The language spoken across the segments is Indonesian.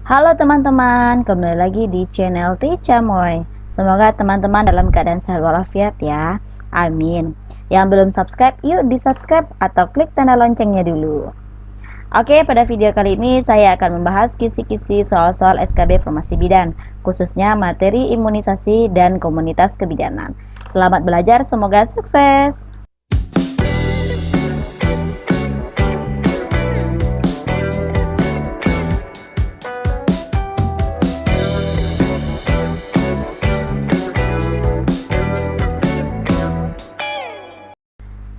Halo teman-teman, kembali lagi di channel Teacher Moy. Semoga teman-teman dalam keadaan sehat walafiat ya. Amin. Yang belum subscribe, yuk di subscribe atau klik tanda loncengnya dulu. Oke, pada video kali ini saya akan membahas kisi-kisi soal-soal SKB Farmasi Bidan, khususnya materi imunisasi dan komunitas kebidanan. Selamat belajar, semoga sukses.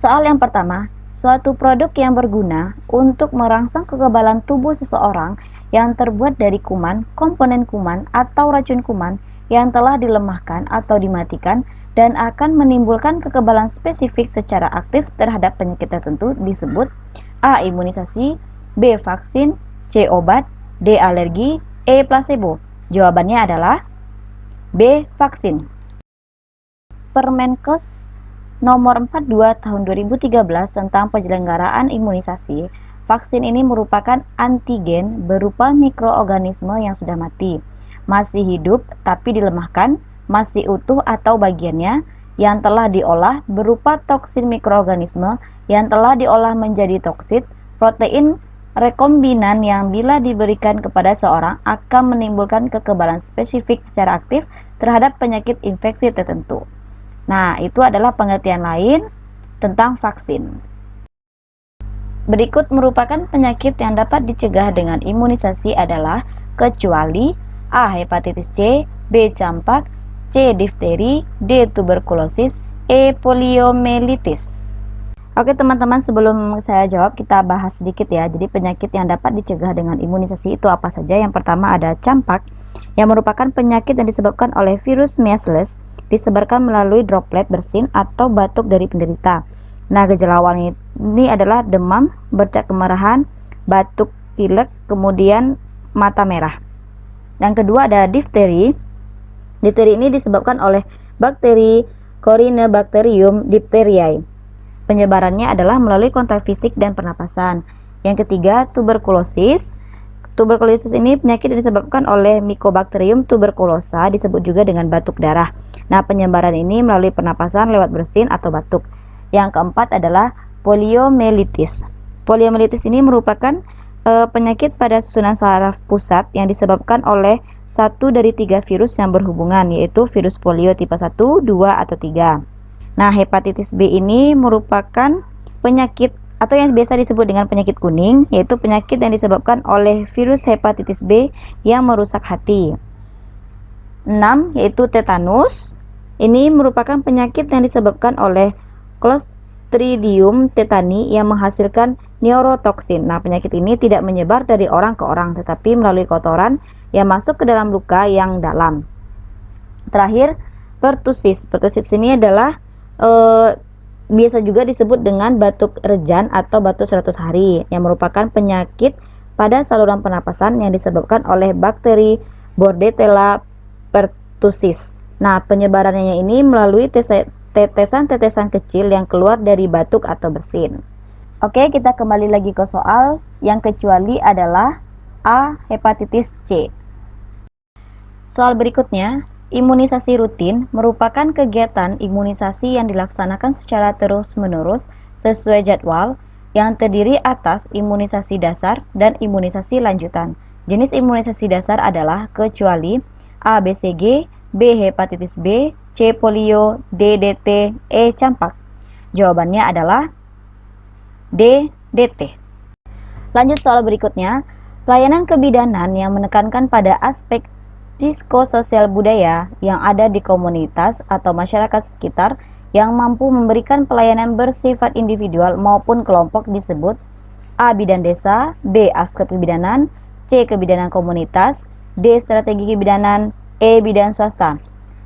Soal yang pertama, suatu produk yang berguna untuk merangsang kekebalan tubuh seseorang yang terbuat dari kuman, komponen kuman, atau racun kuman yang telah dilemahkan atau dimatikan dan akan menimbulkan kekebalan spesifik secara aktif terhadap penyakit tertentu disebut A. Imunisasi, B. Vaksin, C. Obat, D. Alergi, E. Placebo. Jawabannya adalah B. Vaksin. Permenkes Nomor 42 Tahun 2013 tentang penyelenggaraan imunisasi, vaksin ini merupakan antigen berupa mikroorganisme yang sudah mati, masih hidup tapi dilemahkan, masih utuh atau bagiannya, yang telah diolah berupa toksin mikroorganisme yang telah diolah menjadi toksit, protein rekombinan yang bila diberikan kepada seorang akan menimbulkan kekebalan spesifik secara aktif terhadap penyakit infeksi tertentu. Nah, itu adalah pengertian lain tentang vaksin. Berikut merupakan penyakit yang dapat dicegah dengan imunisasi adalah kecuali A. Hepatitis C, B. Campak, C. Difteri, D. Tuberkulosis, E. Poliomyelitis. Oke teman-teman, sebelum saya jawab kita bahas sedikit ya. Jadi penyakit yang dapat dicegah dengan imunisasi itu apa saja? Yang pertama ada campak, yang merupakan penyakit yang disebabkan oleh virus Measles, disebarkan melalui droplet bersin atau batuk dari penderita. Nah, gejala awal ini adalah demam, bercak kemerahan, batuk pilek, kemudian mata merah. Yang kedua ada difteri. Difteri ini disebabkan oleh bakteri Corynebacterium diphtheriae. Penyebarannya adalah melalui kontak fisik dan pernapasan. Yang ketiga, tuberkulosis. Tuberkulosis ini penyakit yang disebabkan oleh Mycobacterium tuberculosa, disebut juga dengan batuk darah. Nah, penyebaran ini melalui pernapasan lewat bersin atau batuk. Yang keempat adalah poliomyelitis. Poliomyelitis ini merupakan penyakit pada susunan saraf pusat yang disebabkan oleh satu dari 3 virus yang berhubungan, yaitu virus polio tipe 1, 2, atau 3. Nah, hepatitis B ini merupakan penyakit atau yang biasa disebut dengan penyakit kuning, yaitu penyakit yang disebabkan oleh virus hepatitis B yang merusak hati. 6. Yaitu tetanus. Ini merupakan penyakit yang disebabkan oleh Clostridium tetani yang menghasilkan neurotoksin. Nah, penyakit ini tidak menyebar dari orang ke orang, tetapi melalui kotoran yang masuk ke dalam luka yang dalam. Terakhir, pertusis. Pertusis ini adalah biasa juga disebut dengan batuk rejan atau batuk 100 hari, yang merupakan penyakit pada saluran pernapasan yang disebabkan oleh bakteri Bordetella pertussis. Nah, penyebarannya ini melalui tetesan-tetesan kecil yang keluar dari batuk atau bersin. Oke, kita kembali lagi ke soal. Yang kecuali adalah A. Hepatitis C. Soal berikutnya, imunisasi rutin merupakan kegiatan imunisasi yang dilaksanakan secara terus-menerus sesuai jadwal yang terdiri atas imunisasi dasar dan imunisasi lanjutan. Jenis imunisasi dasar adalah kecuali A. BCG, B. Hepatitis B, C. Polio, D. DT, E. Campak. Jawabannya adalah D. DT. Lanjut soal berikutnya, pelayanan kebidanan yang menekankan pada aspek psikososial budaya yang ada di komunitas atau masyarakat sekitar yang mampu memberikan pelayanan bersifat individual maupun kelompok disebut A. Bidan desa, B. Askep kebidanan, C. Kebidanan komunitas, D. Strategi kebidanan, E. Bidan swasta.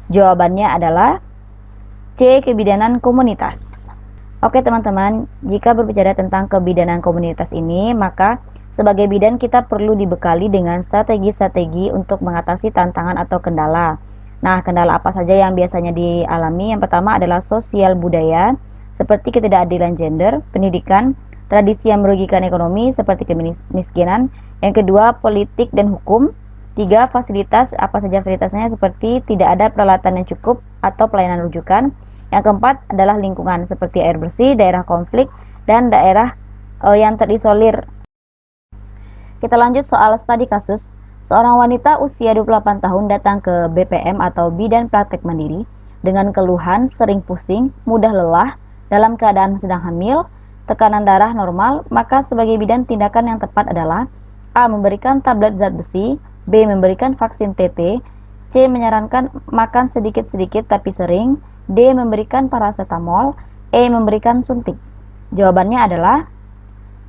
Jawabannya adalah C. Kebidanan komunitas. Oke teman-teman, jika berbicara tentang kebidanan komunitas ini, maka sebagai bidan kita perlu dibekali dengan strategi-strategi untuk mengatasi tantangan atau kendala. Nah, kendala apa saja yang biasanya dialami? Yang pertama adalah sosial budaya, seperti ketidakadilan gender, pendidikan, tradisi yang merugikan ekonomi seperti kemiskinan. Yang kedua, politik dan hukum, 3. Fasilitas, apa saja fasilitasnya, seperti tidak ada peralatan yang cukup atau pelayanan rujukan. Yang keempat adalah lingkungan, seperti air bersih, daerah konflik, dan daerah yang terisolir. Kita lanjut soal studi kasus. Seorang wanita usia 28 tahun datang ke BPM atau Bidan Praktek Mandiri dengan keluhan sering pusing, mudah lelah, dalam keadaan sedang hamil, tekanan darah normal. Maka sebagai bidan, tindakan yang tepat adalah A. Memberikan tablet zat besi, B. Memberikan vaksin TT, C. Menyarankan makan sedikit-sedikit tapi sering, D. Memberikan paracetamol, E. Memberikan suntik. Jawabannya adalah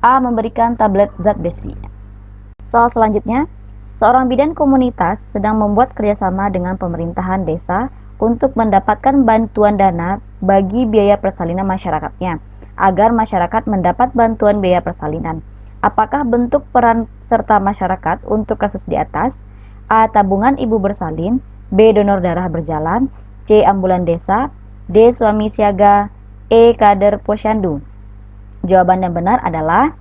A. Memberikan tablet zat besi. Soal selanjutnya, seorang bidan komunitas sedang membuat kerjasama dengan pemerintahan desa untuk mendapatkan bantuan dana bagi biaya persalinan masyarakatnya, agar masyarakat mendapat bantuan biaya persalinan. Apakah bentuk peran serta masyarakat untuk kasus di atas? A. Tabungan ibu bersalin, B. Donor darah berjalan, C. Ambulan desa, D. Suami siaga, E. Kader posyandu. Jawaban yang benar adalah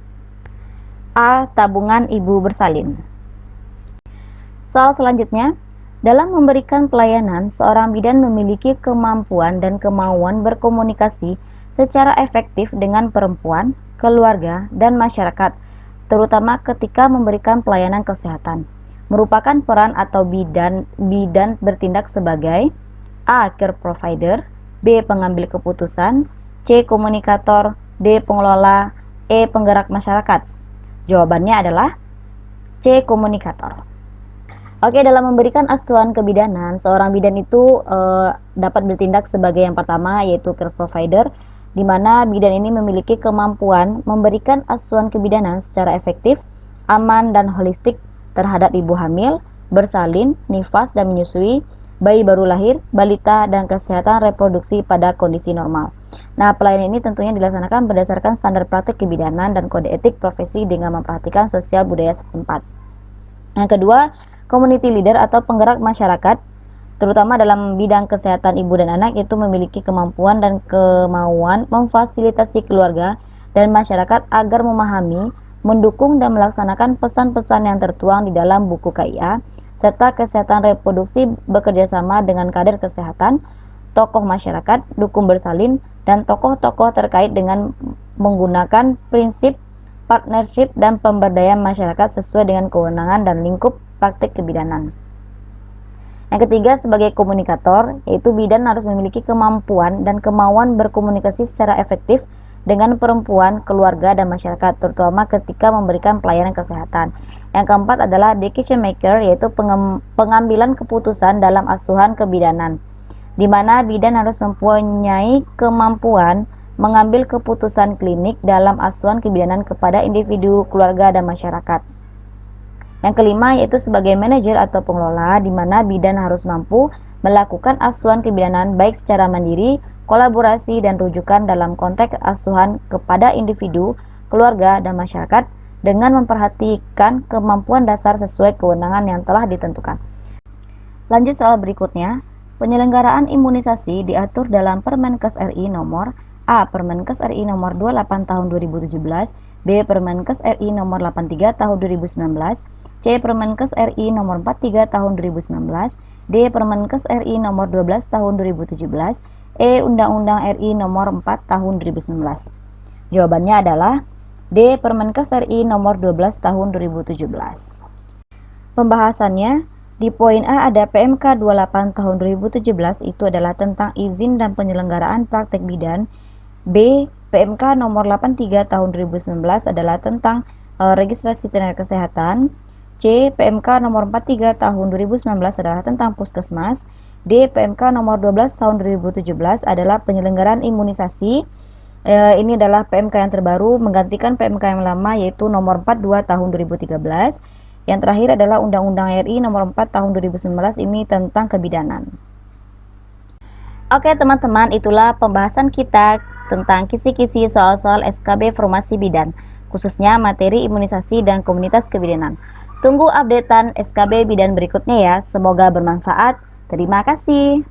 A. Tabungan ibu bersalin. Soal selanjutnya, dalam memberikan pelayanan, seorang bidan memiliki kemampuan dan kemauan berkomunikasi secara efektif dengan perempuan, keluarga, dan masyarakat, terutama ketika memberikan pelayanan kesehatan. Merupakan peran atau bidan bertindak sebagai A. Care provider, B. Pengambil keputusan, C. Komunikator, D. Pengelola, E. Penggerak masyarakat. Jawabannya adalah C. Komunikator. Oke, dalam memberikan asuhan kebidanan, seorang bidan itu dapat bertindak sebagai yang pertama, yaitu care provider, di mana bidan ini memiliki kemampuan memberikan asuhan kebidanan secara efektif, aman, dan holistik terhadap ibu hamil, bersalin, nifas, dan menyusui, bayi baru lahir, balita, dan kesehatan reproduksi pada kondisi normal. Nah, pelayanan ini tentunya dilaksanakan berdasarkan standar praktik kebidanan dan kode etik profesi dengan memperhatikan sosial budaya setempat. Yang kedua, community leader atau penggerak masyarakat, terutama dalam bidang kesehatan ibu dan anak, itu memiliki kemampuan dan kemauan memfasilitasi keluarga dan masyarakat agar memahami, mendukung, dan melaksanakan pesan-pesan yang tertuang di dalam buku KIA, serta kesehatan reproduksi bekerjasama dengan kader kesehatan, tokoh masyarakat, dukun bersalin, dan tokoh-tokoh terkait dengan menggunakan prinsip partnership dan pemberdayaan masyarakat sesuai dengan kewenangan dan lingkup praktik kebidanan. Yang ketiga, sebagai komunikator, yaitu bidan harus memiliki kemampuan dan kemauan berkomunikasi secara efektif dengan perempuan, keluarga, dan masyarakat, terutama ketika memberikan pelayanan kesehatan. Yang keempat adalah decision maker, yaitu pengambilan keputusan dalam asuhan kebidanan, di mana bidan harus mempunyai kemampuan mengambil keputusan klinik dalam asuhan kebidanan kepada individu, keluarga, dan masyarakat. Yang kelima, yaitu sebagai manajer atau pengelola, di mana bidan harus mampu melakukan asuhan kebidanan baik secara mandiri, kolaborasi, dan rujukan dalam konteks asuhan kepada individu, keluarga, dan masyarakat dengan memperhatikan kemampuan dasar sesuai kewenangan yang telah ditentukan. Lanjut soal berikutnya. Penyelenggaraan imunisasi diatur dalam Permenkes RI nomor A. Permenkes RI nomor 28 tahun 2017, B. Permenkes RI nomor 83 tahun 2019, C. Permenkes RI nomor 43 tahun 2019, D. Permenkes RI nomor 12 tahun 2017, E. Undang-Undang RI nomor 4 tahun 2019. Jawabannya adalah D. Permenkes RI nomor 12 tahun 2017. Pembahasannya, di poin A ada PMK 28 tahun 2017, itu adalah tentang izin dan penyelenggaraan praktek bidan. B. PMK nomor 83 tahun 2019 adalah tentang registrasi tenaga kesehatan. C. PMK nomor 43 tahun 2019 adalah tentang puskesmas. D. PMK nomor 12 tahun 2017 adalah penyelenggaraan imunisasi. Ini adalah PMK yang terbaru menggantikan PMK yang lama, yaitu nomor 42 tahun 2013. Yang terakhir adalah Undang-Undang RI nomor 4 tahun 2019, ini tentang kebidanan. Oke teman-teman, itulah pembahasan kita tentang kisi-kisi soal-soal SKB Formasi Bidan, khususnya materi imunisasi dan komunitas kebidanan. Tunggu updatean SKB Bidan berikutnya ya, semoga bermanfaat. Terima kasih.